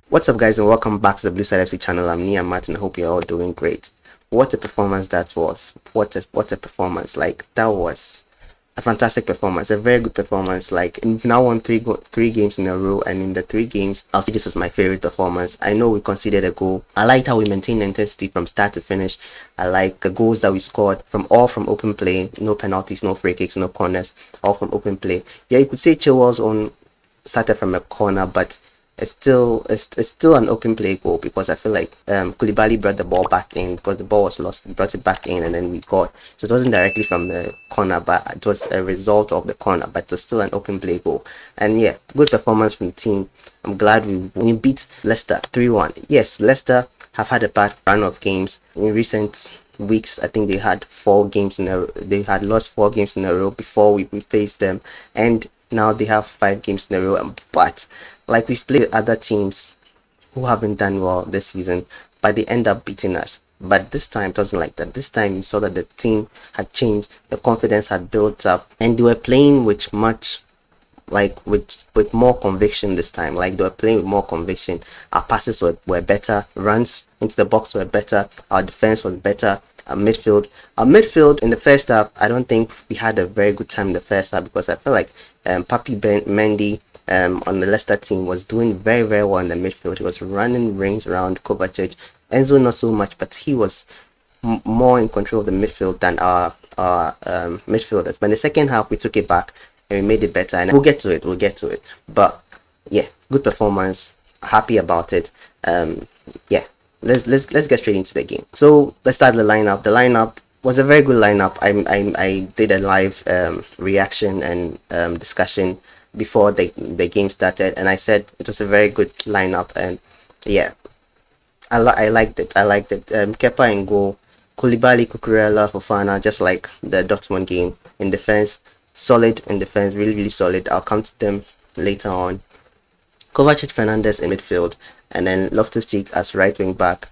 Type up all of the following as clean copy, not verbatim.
What's up, guys, and welcome back to the Blue Side FC channel. I'm Nia Martin. I hope you're all doing great. What a performance that was. What a performance. Like, that was a fantastic performance, a very good performance. Like, we've now won three games in a row, and in the 3 games, I'll say this is my favorite performance. I know we conceded a goal. I liked how we maintained the intensity from start to finish. I like the goals that we scored from open play, no penalties, no free kicks, no corners, all from open play. Yeah, you could say Chilwell's own started from a corner, but it's still an open play goal, because I feel like Koulibaly brought the ball back in because the ball was lost. He brought it back in and then we got. So it wasn't directly from the corner, but it was a result of the corner, but it was still an open play goal. And yeah, good performance from the team. I'm glad we beat Leicester 3-1. Yes, Leicester have had a bad run of games in recent weeks. I think they had they had lost 4 games in a row before we faced them, and now they have 5 games in a row. But like, we've played other teams who haven't done well this season, but they end up beating us. But this time it wasn't like that. This time you saw that the team had changed, the confidence had built up, and they were playing with with more conviction this time. Like, they were playing with more conviction. Our passes were better, runs into the box were better, our defense was better. Our midfield in the first half, I don't think we had a very good time in the first half, because I felt like Mendy on the Leicester team was doing very, very well in the midfield. He was running rings around Kovacic. Enzo not so much, but he was more in control of the midfield than our midfielders. But in the second half, we took it back and we made it better. And we'll get to it. But yeah, good performance. Happy about it. Yeah, let's get straight into the game. So let's start the lineup. The lineup was a very good lineup. I did a live reaction and discussion before the game started, and I said it was a very good lineup. And yeah, I liked it. Kepa in goal, Koulibaly, Cucurella, Fofana, just like the Dortmund game. In defense, solid in defense, really, really solid. I'll come to them later on. Kovacic, Fernandes in midfield, and then Loftus-Cheek as right wing back,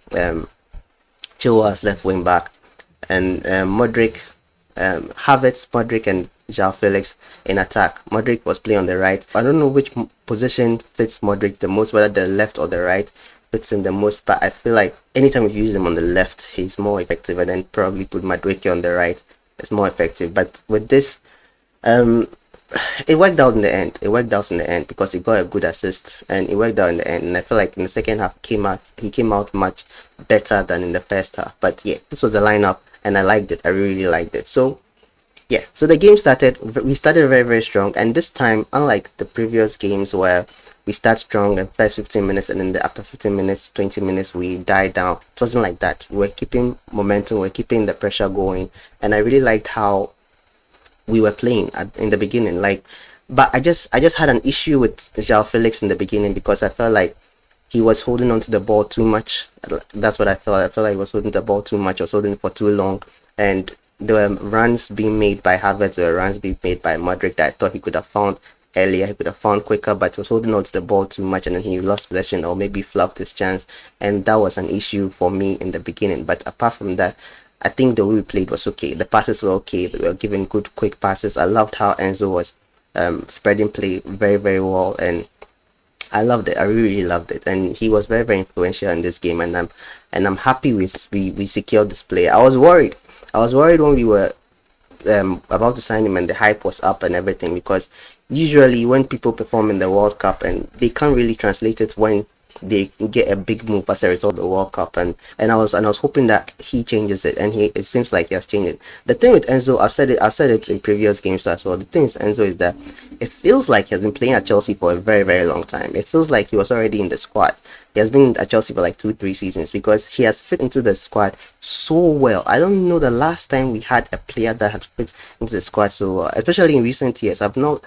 Chilwell as left wing back, and Modric, Havertz, Modric, and João Felix in attack. Modric was playing on the right. I don't know which position fits Modric the most, whether the left or the right fits him the most, but I feel like anytime we use him on the left, he's more effective, and then probably put Madueke on the right, it's more effective. But with this, it worked out in the end. Because he got a good assist, and it worked out in the end. And I feel like in the second half, he came out much better than in the first half. But yeah, this was the lineup, and I liked it. I really liked it. So yeah, so the game started. We started very, very strong, and this time, unlike the previous games where we start strong in the first 15 minutes, and then after 15 minutes, 20 minutes, we die down. It wasn't like that. We were keeping momentum, we were keeping the pressure going, and I really liked how we were playing in the beginning. But I just had an issue with João Felix in the beginning, because I felt like he was holding onto the ball too much. That's what I felt. I felt like he was holding the ball too much. I was holding it for too long, and there were runs being made by Havertz, there were runs being made by Modric that I thought he could have found earlier, he could have found quicker, but he was holding on to the ball too much, and then he lost possession or maybe flubbed his chance, and that was an issue for me in the beginning. But apart from that, I think the way we played was okay. The passes were okay. We were giving good, quick passes. I loved how Enzo was spreading play very, very well, and I loved it. I really, really loved it, and he was very, very influential in this game. And I'm happy we secured this player. I was worried when we were about to sign him, and the hype was up and everything, because usually when people perform in the World Cup, and they can't really translate it when they get a big move as a result of the World Cup, and I was hoping that he changes it, and it seems like he has changed it. The thing with Enzo, I've said it in previous games as well. The thing with Enzo is that it feels like he has been playing at Chelsea for a very, very long time. It feels like he was already in the squad. He has been at Chelsea for like 2-3 seasons, because he has fit into the squad so well. I don't know the last time we had a player that had fit into the squad so well, especially in recent years. I've not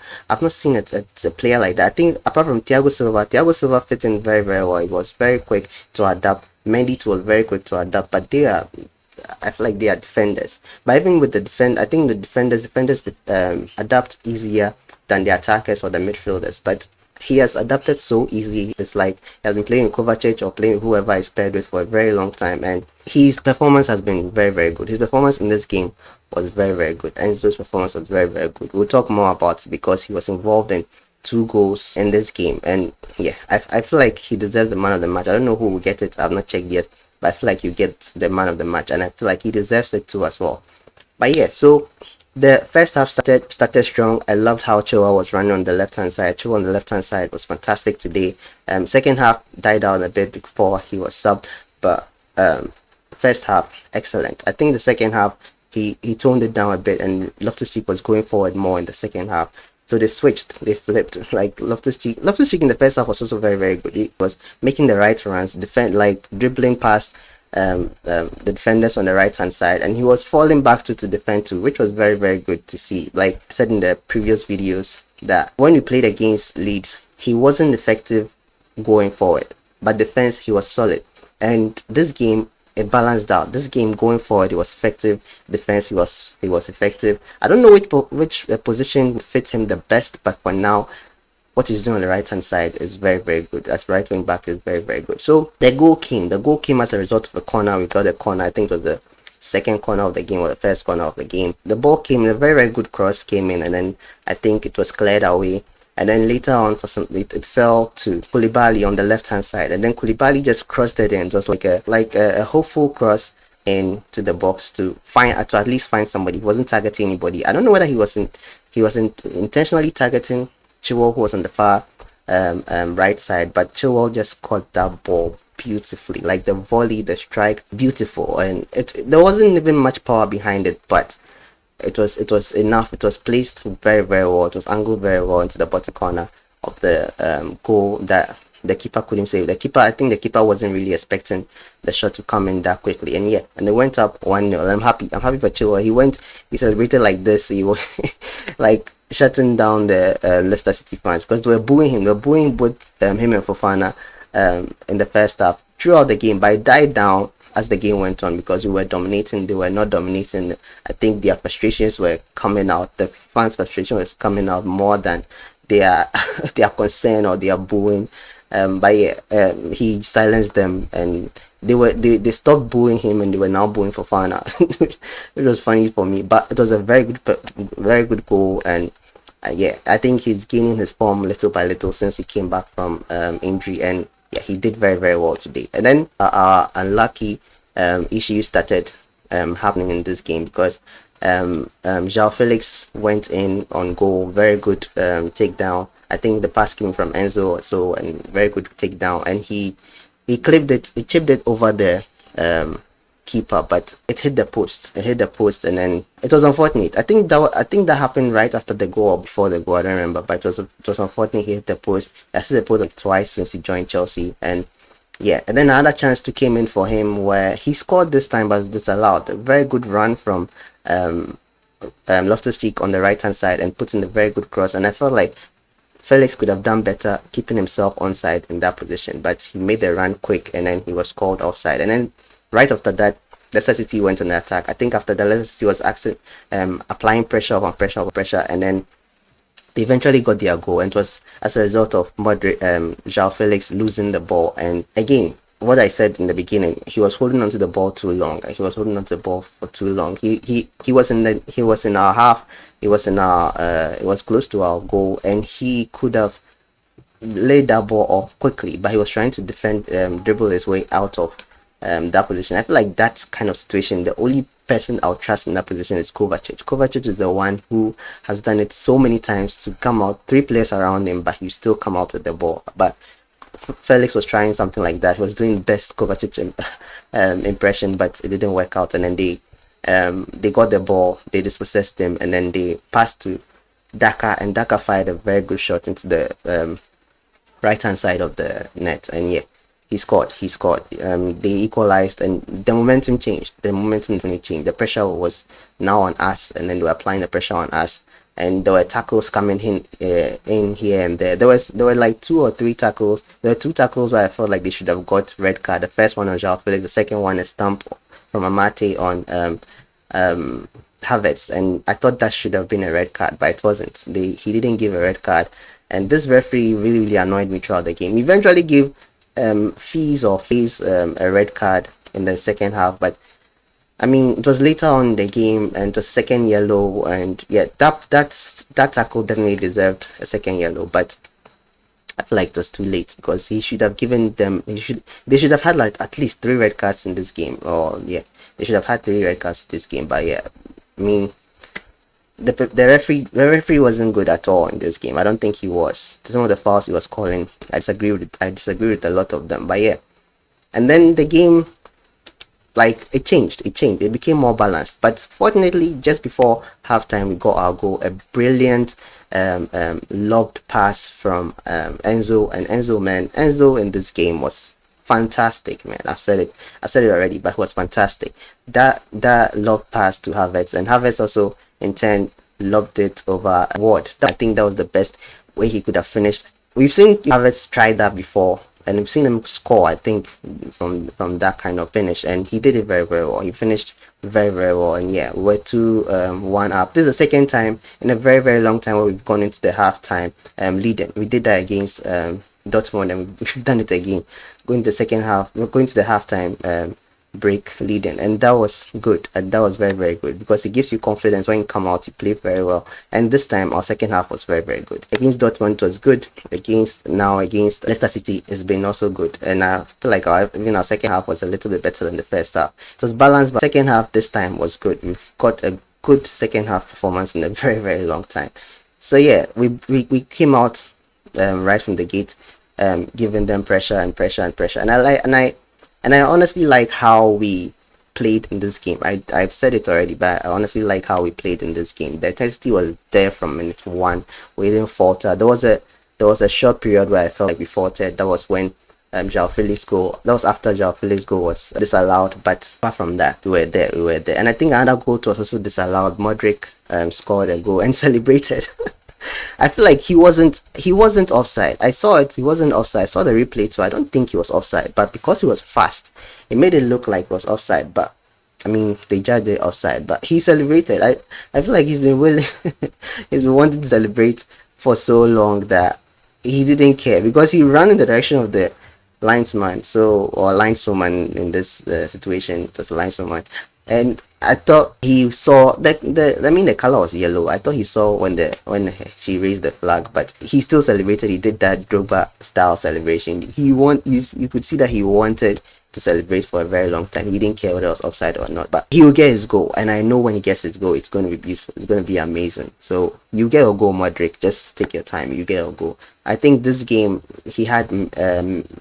seen it. It's a player like that. I think apart from Thiago Silva fit in very, very well. He was very quick to adapt. Mendy was very quick to adapt, but I feel like they are defenders. But even with the I think the defenders adapt easier than the attackers or the midfielders. But he has adapted so easily. It's like he has been playing Kovacic or playing whoever he's paired with for a very long time, and his performance has been very, very good. His performance in this game was very, very good. Enzo's performance was very, very good. We'll talk more about it because he was involved in 2 goals in this game. And yeah, I feel like he deserves the man of the match. I don't know who will get it. I've not checked yet, but I feel like you get the man of the match, and I feel like he deserves it too as well. But yeah, so the first half started strong. I loved how Chilwell was running on the left hand side. Chilwell on the left hand side was fantastic today. Second half died down a bit before he was subbed, but first half excellent. I think the second half he toned it down a bit, and Loftus-Cheek was going forward more in the second half. So they switched, they flipped. Like Loftus-Cheek in the first half was also very, very good. He was making the right runs, like dribbling past the defenders on the right hand side, and he was falling back to defend too, which was very, very good to see. Like I said in the previous videos, that when we played against Leeds, he wasn't effective going forward, but defense he was solid. And this game, it balanced out. This game going forward, he was effective. Defense, he was effective. I don't know which position would fit him the best, but for now, what he's doing on the right hand side is very, very good. As right wing back is very, very good. So the goal came. The goal came as a result of a corner. We got a corner. I think it was the second corner of the game or the first corner of the game. The ball came. A very, very good cross came in, and then I think it was cleared away. And then later on, it fell to Koulibaly on the left hand side, and then Koulibaly just crossed it in, just like a hopeful cross into the box to at least find somebody. He wasn't targeting anybody. I don't know whether he wasn't intentionally targeting Chilwell, who was on the far right side, but Chilwell just caught that ball beautifully, like the volley, the strike, beautiful, and there wasn't even much power behind it, but it was enough. It was placed very, very well. It was angled very well into the bottom corner of the goal that the keeper couldn't save. I think the keeper wasn't really expecting the shot to come in that quickly. And yeah, and they went up 1-0. I'm happy for Chilwell. He celebrated like this. He was like shutting down the Leicester City fans because they were booing him. They were booing both him and Fofana in the first half throughout the game, but it died down as the game went on because we were dominating. They were not dominating. I think their frustrations were coming out. The fans' frustration was coming out more than their concern or their booing. But yeah, he silenced them, and they stopped booing him, and they were now booing Fofana. It was funny for me, but it was a very good goal. And yeah, I think he's gaining his form little by little since he came back from injury, and yeah, he did very, very well today. And then our unlucky issues started happening in this game because João Felix went in on goal. Very good takedown. I think the pass came from Enzo or so, and very good takedown. And he chipped it over the keeper, but it hit the post. And then it was unfortunate. I think that happened right after the goal or before the goal. I don't remember, but it was unfortunate. He hit the post. I see the post twice since he joined Chelsea, and yeah. And then another chance to came in for him where he scored this time, but disallowed. A very good run from Loftus-Cheek on the right hand side and put in a very good cross. And I felt like Felix could have done better keeping himself onside in that position, but he made the run quick, and then he was called offside. And then right after that, Leicester City went on the attack. I think after that, Leicester City was applying pressure upon pressure, and then they eventually got their goal. And it was as a result of João Felix losing the ball. And again, what I said in the beginning, he was holding onto the ball too long. He was holding onto the ball for too long. He was in our half. It was close to our goal, and he could have laid that ball off quickly, but he was trying to dribble his way out of that position. I feel like that kind of situation, the only person I'll trust in that position is Kovacic. Kovacic is the one who has done it so many times to come out, 3 players around him, but he still come out with the ball. But Felix was trying something like that. He was doing best Kovacic impression, but it didn't work out. And then they got the ball, they dispossessed him, and then they passed to Daka, and Daka fired a very good shot into the right hand side of the net, and yeah, he scored. They equalized, and the momentum changed. The pressure was now on us, and then they were applying the pressure on us, and there were tackles coming in here and there. There were like 2 or 3 tackles. There were 2 tackles where I felt like they should have got red card. The first one on João Felix, the second one a stump from Amate on Havertz, and I thought that should have been a red card, but it wasn't. He didn't give a red card, and this referee really, really annoyed me throughout the game. He eventually gave FaZe a red card in the second half, but I mean, it was later on in the game, and the second yellow, and yeah, that tackle definitely deserved a second yellow, but I feel like it was too late because he should have given them. They should have had like at least 3 red cards in this game, or yeah, they should have had 3 red cards in this game. But yeah, I mean, the referee wasn't good at all in this game. I don't think he was. Some of the fouls he was calling, I disagree with a lot of them. But yeah, and then the game, like, it became more balanced. But fortunately, just before halftime, we got our goal, a brilliant lobbed pass from Enzo. And Enzo in this game was fantastic, man. I've said it already, but it was fantastic. That lob pass to Havertz, and Havertz also in turn lobbed it over Ward. I think that was the best way he could have finished. We've seen Havertz try that before, and we've seen him score, I think, from that kind of finish, and he did it very, very well. He finished very, very well, and yeah, we're 2-1 up. This is the second time in a very, very long time where we've gone into the halftime leading. We did that against Dortmund, and we've done it again. Going to the second half, we're going to the halftime break leading, and that was good, and that was very, very good, because it gives you confidence when you come out. You play very well, and this time our second half was very, very good. Against Dortmund it was good, against Leicester City it's been also good, and I feel like our second half was a little bit better than the first half. It was balanced, but second half this time was good. We've got a good second half performance in a very, very long time. So yeah, we came out right from the gate, giving them pressure, and I honestly like how we played in this game. I've said it already, but I honestly like how we played in this game. The intensity was there from minute 1. We didn't falter. There was a short period where I felt like we faltered. That was when João Felix goal. That was after João Felix goal was disallowed. But apart from that, we were there. And I think another goal was also disallowed. Modric scored a goal and celebrated. I feel like he wasn't offside. I saw it, he wasn't offside. I saw the replay, so I don't think he was offside. But because he was fast, it made it look like he was offside. But I mean, they judged it offside. But he celebrated. I feel like he's been willing, he's been wanting to celebrate for so long that he didn't care, because he ran in the direction of the linesman, or lineswoman in this situation. It was a lineswoman. And I thought he saw the color was yellow. I thought he saw when she raised the flag, but he still celebrated. He did that Drogba style celebration. You could see that he wanted to celebrate for a very long time. He didn't care whether it was offside or not, but he will get his goal, and I know when he gets his goal, it's going to be beautiful. It's going to be amazing. So you get a goal, Modric. Just take your time. You get a goal. I think this game he had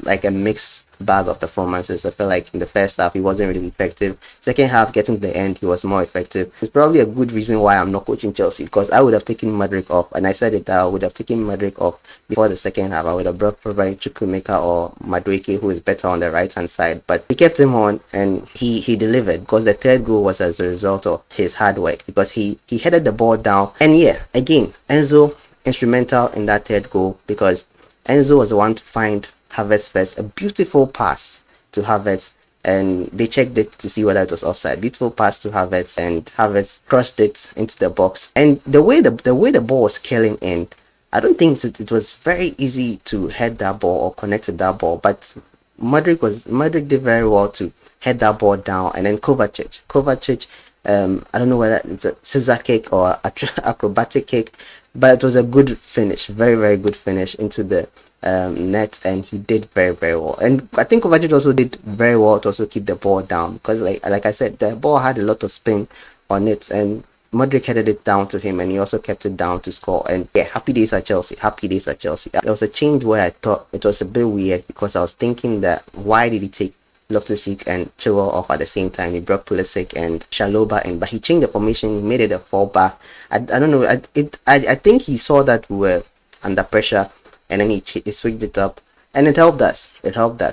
like a mixed bag of performances. I felt like in the first half he wasn't really effective. Second half, getting to the end, he was more effective. It's probably a good reason why I'm not coaching Chelsea, because I would have taken Modric off, and I said it that I would have taken Modric off before the second half. I would have brought probably Chukwuemeka or Madueke, who is better on the right hand side, but he kept him on, and he delivered, because the third goal was as a result of his hard work, because he headed the ball down. And yeah, again, Enzo instrumental in that third goal, because Enzo was the one to find Havertz first. A beautiful pass to Havertz, and they checked it to see whether it was offside. Beautiful pass to Havertz, and Havertz crossed it into the box. And the way the ball was curling in, I don't think it was very easy to head that ball or connect with that ball. But Modric did very well to head that ball down, and then Kovacic, I don't know whether it's a scissor kick or acrobatic kick, but it was a good finish, very, very good finish into the net, and he did very, very well. And I think Kovacic also did very well to also keep the ball down, because like I said, the ball had a lot of spin on it, and Modric headed it down to him, and he also kept it down to score. And yeah, happy days at Chelsea. There was a change where I thought it was a bit weird, because I was thinking that why did he take Loftus-Cheek and Chilwell off at the same time? He brought Pulisic and Chalobah in, but he changed the formation. He made it a fallback. I don't know. I think he saw that we were under pressure, and then he switched it up, and it helped us.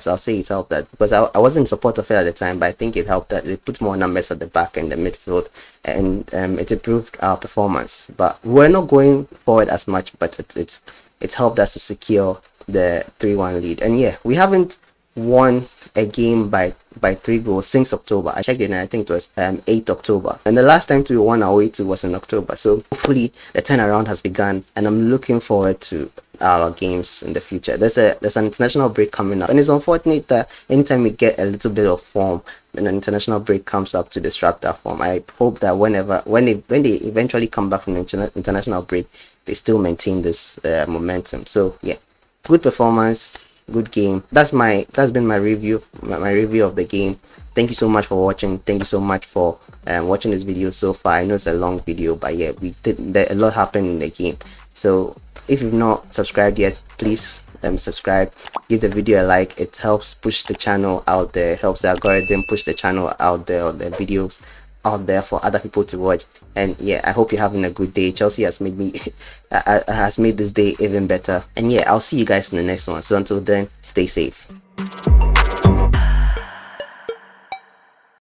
I'll say it helped us, because I wasn't in support of it at the time, but I think it helped that it put more numbers at the back and the midfield, and it improved our performance. But we're not going forward as much, but it's helped us to secure the 3-1 lead. And yeah, we haven't won a game by 3 goals since October. I checked it, and I think it was 8 October, and the last time we won away to was in October. So hopefully the turnaround has begun, and I'm looking forward to our games in the future. There's an international break coming up, and it's unfortunate that anytime we get a little bit of form, an international break comes up to disrupt that form. I hope that when they eventually come back from the international break, they still maintain this momentum. So yeah, good performance, good game. That's been my review, my review of the game. Thank you so much for watching. Thank you so much for watching this video so far. I know it's a long video, but yeah, a lot happened in the game. So if you've not subscribed yet, please subscribe, give the video a like. It helps push the channel out there, helps the algorithm push the channel out there, or the videos out there for other people to watch. And yeah, I hope you're having a good day. Chelsea has made me has made this day even better. And yeah, I'll see you guys in the next one. So until then, stay safe.